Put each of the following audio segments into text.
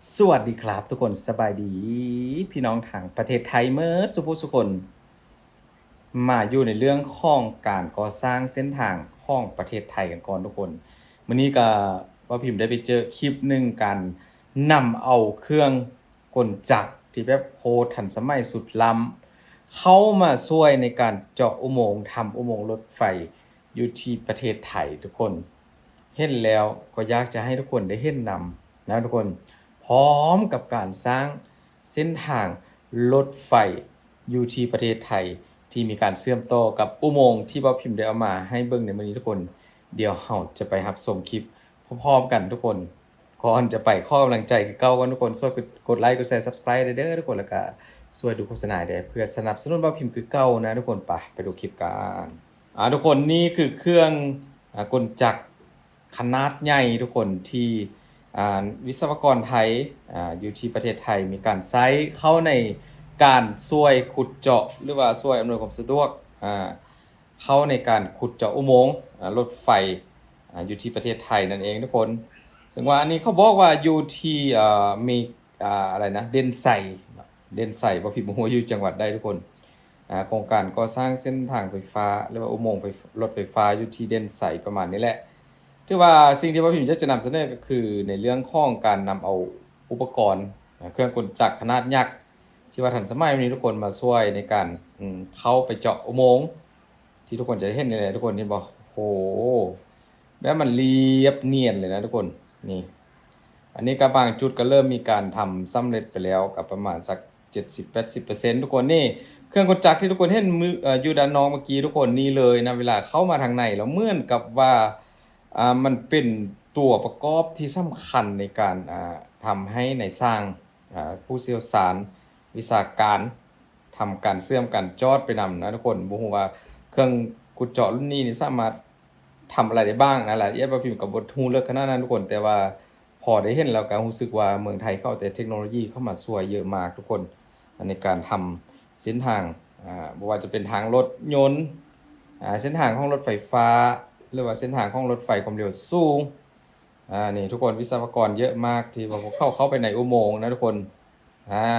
สวัสดีครับทุกคนสบายดีพี่น้องทางประเทศไทยเมื่อสุภุสุคนมาอยู่ในเรื่องของการก่อสร้างเส้นทางของประเทศไทยกันก่อนทุกคนมื้อนี้ก็ว่าพิมพ์ได้ไปเจอคลิปหนึ่งการนำเอาเครื่องกลจักรที่แบบโคตรทันสมัยสุดล้ำเข้ามาช่วยในการเจาะอุโมงค์ทำอุโมงค์รถไฟอยู่ที่ประเทศไทยทุกคน เห็นแล้วก็อยากจะให้ทุกคนได้เห็นนำนะทุกคนพร้อมกับการสร้างเส้นทางรถไฟอยู่ที่ประเทศไทยที่มีการเชื่อมต่อกับอุโมงค์ที่บ่าวพิมพ์ได้เอามาให้เบิ่งในมื้อนี้ทุกคนเดี๋ยวเราจะไปรับชมคลิปพร้อมๆกันทุกคนก่อนจะไปขอกำลังใจคือเก่าก่อนทุกคนช่วยกดไลค์กดแชร์ Subscribe เด้อทุกคนแล้วก็ช่วยดูโฆษณาได้เพื่อสนับสนุนบ่าวพิมพ์คือเก่านะทุกคนไปดูคลิปกันทุกคนนี่คือเครื่องกลจักร ขนาดใหญ่ทุกคนที่วิศวกรไทยอยู่ที่ประเทศไทยมีการใช้เข้าในการช่วยขุดเจาะหรือว่าช่วยอำนวยความสะดวกเข้าในการขุดเจาะอุโมงค์รถไฟอยู่ที่ประเทศไทยนั่นเองทุกคนซึ่งว่าอันนี้เขาบอกว่าอยู่ที่มีอะไรนะเด่นไซบ่ผิดบ่ฮู้อยู่จังหวัดใดทุกคนโครงการก่อสร้างเส้นทางไฟฟ้าหรือว่าอุโมงค์รถไฟฟ้าอยู่ที่เด่นไซประมาณนี้แหละ ที่ว่าสิ่งที่ว่าพิมพ์จะนำเสนอก็คือในเรื่องของการนำเอาอุปกรณ์เครื่องกลจักรขนาดยักษ์ที่ว่าทันสมัยนี้ทุกคนมาช่วยในการเข้าไปเจาะอุโมงค์ที่ทุกคนจะเห็นนี่แหละทุกคนเห็นบ่โหแบบมันเรียบเนียนเลยนะทุกคนนี่อันนี้ก็บางจุดก็เริ่มมีการทำสำเร็จไปแล้วกับประมาณสัก70-80%ทุกคนนี่เครื่องกลจักรที่ทุกคนเห็นมืออยู่ด้านนอกเมื่อกี้ทุกคนนี่เลยนะเวลาเข้ามาทางในแล้วเหมือนกับว่า มันเป็นตัวประกอบที่สำคัญในการทำให้ในสร้างผู้เชี่ยวชาญวิชาการทำการเชื่อมการจอดไปนำนะทุกคนบ่ฮู้ว่าเครื่องขุดเจาะรุ่นนี้นี่สามารถทำอะไรได้บ้างนะรายละเอียดบ่พิมพ์ก็บ่ฮู้ลึกขนาดนั้นทุกคนแต่ว่าพอได้เห็นแล้วก็รู้สึกว่าเมืองไทยเขาเอาแต่เทคโนโลยีเข้ามาช่วยเยอะมากทุกคนในการทำเส้นทางบ่ว่าจะเป็นทางรถยนต์เส้นทางของรถไฟฟ้า หรือว่าเส้นทางของรถไฟความเร็วสูงนี่ทุกคนวิศวกรเยอะมากที่ว่าเข้าไปในอุโมงค์นะทุกคนอ่า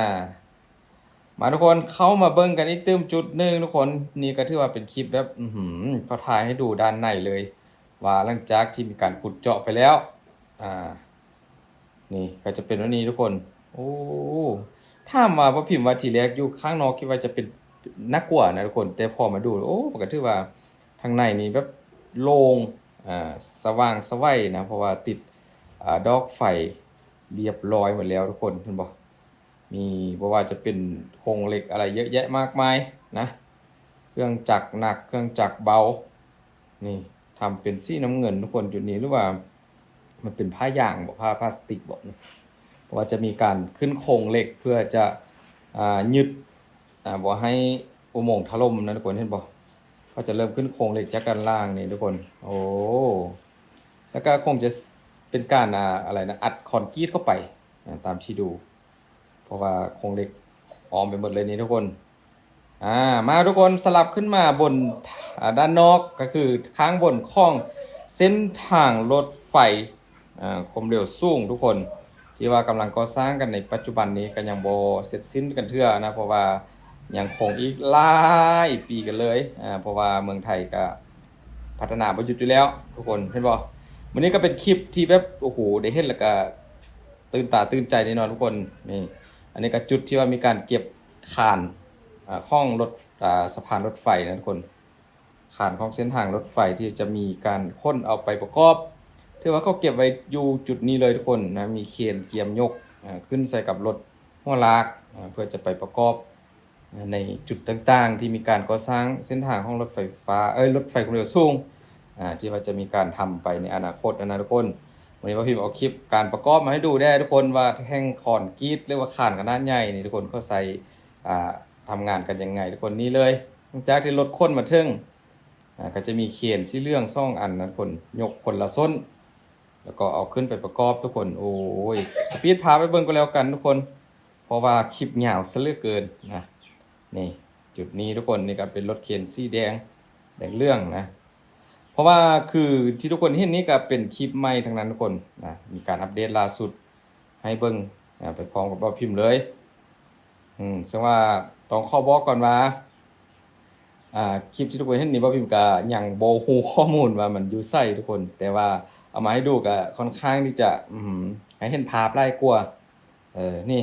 มาทุกคนเข้ามาเบิ่งกันอีกตึมจุดหนึ่งทุกคนนี่ก็ถือว่าเป็นคลิปแบบเขาถ่ายให้ดูด้านในเลยว่าหลังจากที่มีการขุดเจาะไปแล้วอ่านี่ก็จะเป็นวันนี้ทุกคนโอ้ถ้ามาพอพิมพ์ว่าทีแรกอยู่ข้างนอกคิดว่าจะเป็นน่ากลัวนะทุกคนแต่พอมาดูโอ้มันก็ถือว่าทางในนี่แบบโล่งอ่าสว่างไสวัยนะเพราะว่าติดดอกไฟเรียบร้อยหมดแล้วทุกคนเห็นบ่มีบ่ว่าจะเป็นโครงเหล็กอะไรเยอะแยะมากมายนะเครื่องจักรหนักเครื่องจักรเบานี่ทำเป็นสีน้ำเงินทุกคนจุดนี้หรือว่ามันเป็นผ้ายางบ่ผ้าพลาสติกบ่นี่เพราะว่าจะมีการขึ้นโครงเหล็กเพื่อจะยึดบ่ให้อุโมงค์ถล่มนะทุกคนเห็นบ่ก็จะเริ่มขึ้นโครงเหล็กจากด้านล่างนี่ทุกคนโอ้แล้วก็คงจะเป็นการอะไรนะอัดคอนกรีตเข้าไปตามที่ดูเพราะว่าโครงเหล็กออมไปหมดเลยนี่ทุกคนมาทุกคนสลับขึ้นมาบนด้านนอกก็คือข้างบนของเส้นทางรถไฟความเร็วสูงทุกคนที่ว่ากำลังก่อสร้างกันในปัจจุบันนี้ก็ยังบ่เสร็จสิ้นกันเทื่อนะเพราะว่ายังคงอีกหลายปีกันเลยเพราะว่าเมืองไทยก็พัฒนาบ่หยุดอยู่แล้วทุกคนเห็นบ่วันนี้ก็เป็นคลิปที่แบบโอ้โหได้เห็นแล้วก็ตื่นตาตื่นใจแน่นอนทุกคนนี่อันนี้ก็จุดที่ว่ามีการเก็บคานข้องรถสะพานรถไฟนะทุกคนคานของเส้นทางรถไฟที่จะมีการค้นเอาไปประกอบถือว่าเขาเก็บไว้อยู่จุดนี้เลยทุกคนนะมีเครนเกียมยกขึ้นใส่กับรถหัวลากเพื่อจะไปประกอบในจุดต่างๆที่มีการก่อสร้างเส้นทางของรถไฟฟ้ารถไฟความเร็วสูงที่ว่าจะมีการทำไปในอนาคตนะทุกคนวันนี้พ่อพิมพ์เอาคลิปการประกอบมาให้ดูได้ทุกคนว่าแท่งคอนกรีตหรือว่าคานขนาดใหญ่นี่ทุกคนเขาใส่ทำงานกันยังไงทุกคนนี่เลยหลังจากที่รถค้นมาถึงก็จะมีเขียนสีเรื่องซ่องอันนะทุกคนยกคนละส้นแล้วก็เอาขึ้นไปประกอบทุกคนโอ้ยสปีดพาไปเบิ่งก็แล้วกันทุกคนเพราะว่าคลิปยาวซะเหลือเกินนะนี่จุดนี้ทุกคนนี่ก็เป็นรถเขียนสีแดงเรื่องนะเพราะว่าคือที่ทุกคนเห็นนี้ก็เป็นคลิปใหม่ทั้งนั้นทุกคนนะมีการอัปเดตล่าสุดให้เบิ่ง ไปพร้อมกับบ่าวพิมพ์เลยซึ่งว่าต้องขอบอกก่อนว่าคลิปที่ทุกคนเห็นนี่บ่าวพิมพ์ก็ยังบ่ฮู้ข้อมูลว่ามันอยู่ไสทุกคนแต่ว่าเอามาให้ดูก็ค่อนข้างที่จะให้เห็นภาพหลายกว่านี่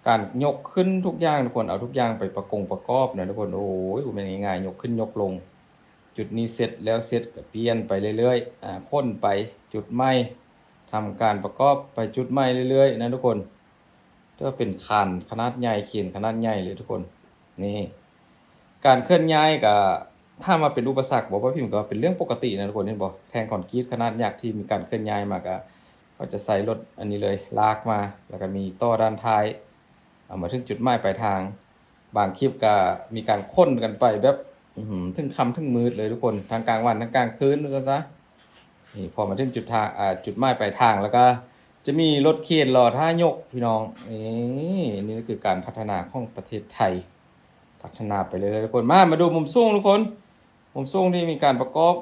การยกขึ้นทุกอย่างทุกคนเอาทุกอย่างไปประกอบนะทุกคนโอ้ยบ่แม่นง่ายๆยกขึ้นยกลงจุดนี้เสร็จแล้วเสร็จก็เปลี่ยนไปเรื่อยๆพ่นไปจุดใหม่ทำการประกอบไปจุดใหม่เรื่อยๆนะทุกคนก็เป็นคานขนาดใหญ่เขียนขนาดใหญ่เลยทุกคนนี่การเคลื่อนย้ายก็ถ้ามาเป็นอุปสรรคบอกว่าพิมพ์ก็เป็นเรื่องปกตินะทุกคนเห็นบ่แทงคอนกรีตขนาดยักษ์ที่มีการเคลื่อนย้ายมาก็จะใส่รถอันนี้เลยลากมาแล้วก็มีต่อด้านท้ายเอามาถึงจุดหมายปลายทางบางคลิปก็มีการค้นกันไปแบบถึงค่ำถึงมืดเลยทุกคนทางกลางวันทางกลางคืนว่าซะนี่พอมาถึงจุดทางจุดหมายปลายทางแล้วก็จะมีรถเข็นรอท่ายกพี่น้องนี่คือการพัฒนาของประเทศไทยพัฒนาไปเลยทุกคนมาดูมุมสูงทุกคนมุมสูงที่มีการประกอบ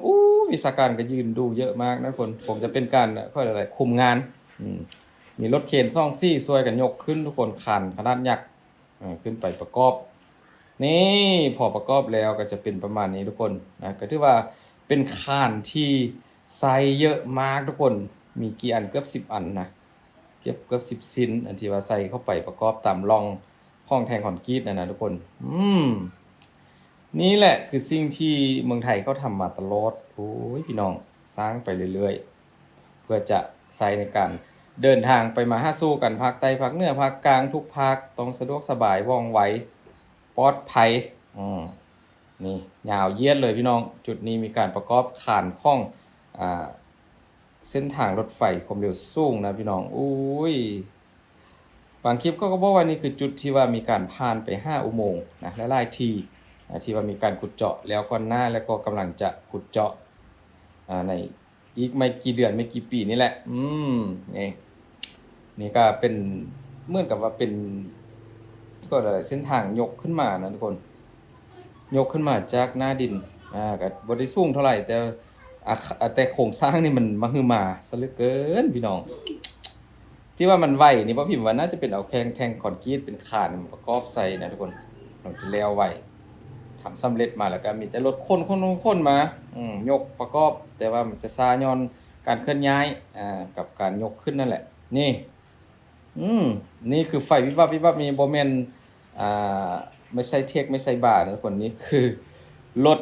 วิศาการก็ยืนดูเยอะมากนะทุกคนผมจะเป็นการค่อยอะไรคุมงานมีรถเข็นซ่องซี่ซวยกันยกขึ้นทุกคนคันขนาดยักษ์ขึ้นไปประกอบนี่พอประกอบแล้วก็จะเป็นประมาณนี้ทุกคนนะก็ถือว่าเป็นคานที่ไซส์เยอะมากทุกคนมีกี่อันเกือบ10อันนะเกือบ10ชิ้นอันที่ว่าใส่เข้าไปประกอบตามร่องห้องแทงคอนกรีตนะทุกคนนี่แหละคือสิ่งที่เมืองไทยเขาทำมาตลอดโอ้ยพี่น้องสร้างไปเรื่อยๆเพื่อจะใช้ในการเดินทางไปมาหาสู่กันภาคใต้ภาคเหนือภาคกลางทุกภาคต้องสะดวกสบายว่องไวปลอดภัยนี่ยาวเยียดเลยพี่น้องจุดนี้มีการประกอบขานข้องเส้นทางรถไฟความเร็วสูงนะพี่น้องอุ้ยบางคลิปก็บอกว่านี่คือจุดที่ว่ามีการผ่านไป5อุโมงค์นะหลายๆทีที่ว่ามีการขุดเจาะแล้วก่อนหน้าแล้วก็กำลังจะขุดเจาะในอีกไม่กี่เดือนไม่กี่ปีนี่แหละนี่ก็เป็นเหมือนกับว่าเป็นก็อะไรเส้นทางยกขึ้นมานะทุกคนยกขึ้นมาจากหน้าดินก็บ่ได้สูงเท่าไหร่แต่โครงสร้างนี่มันมหึมาซะเหลือเกินพี่น้องที่ว่ามันไหวนี่บ่พิมพ์ว่าน่าจะเป็นเอาแท่งคอนกรีตเป็นคานประกอบใส่นะทุกคนมันจะแล้วไหวทำสำเร็จมาแล้วก็มีแต่รถคนมายกประกอบแต่ว่ามันจะซาย้อนการเคลื่อนย้ายกับการยกขึ้นนั่นแหละนี่นี่คือไฟวิบวับมีบ่แม่นไม่ใช่เทคไม่ใช่บาร์นะทุกคนนี่คือรถ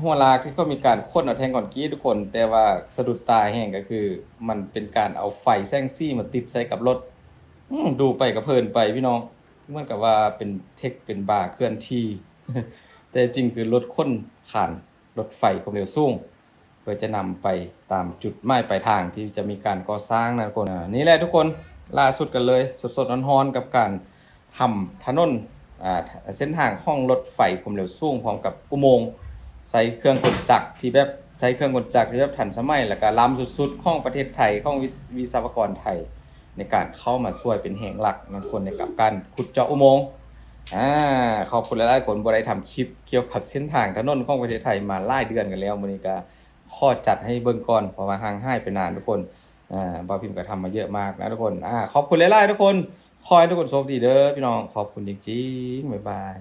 หัวลากที่เขามีการค้นเอาแทงคอนกรีตทุกคนแต่ว่าสะดุดตาแห้งก็คือมันเป็นการเอาไฟแสงซี่มาติดใส่กับรถดูไปก็เพลินไปพี่น้องเหมือนกับว่าเป็นเทคเป็นบาร์เคลื่อนที่แต่จริงคือรถค้นขานรถไฟความเร็วสูงเพื่อจะนำไปตามจุดหมายปลายทางที่จะมีการก่อสร้างนะทุกคนนี่แหละทุกคนล่าสุดกันเลยสดๆร้อนๆกับการทำถนนเส้นทางห้องรถไฟความเร็วสูงพร้อมกับอุโมงค์ใช้เครื่องกลจักรที่แบบใช้เครื่องกลจักรที่แบบทันสมัยแล้วก็ล้ำสุดๆของประเทศไทยของวิศวกรไทยในการเข้ามาช่วยเป็นแห่งหลักนะทุกคนในกับการขุดเจาะอุโมงค์ขอบคุณหลายๆคนบ่ได้ทำคลิปเกี่ยวกับเส้นทางถนนของประเทศไทยมาหลายเดือนกันแล้วมื้อนี้ก็ข้อจัดให้เบิ่งก่อนเพราะว่าห่างหายไปนานทุกคนบ่าวพิมพ์ก็ทำมาเยอะมากนะทุกคนขอบคุณหลายๆทุกคนขอให้ทุกคนโชคดีเด้อพี่น้องขอบคุณจริงๆบ๊ายบาย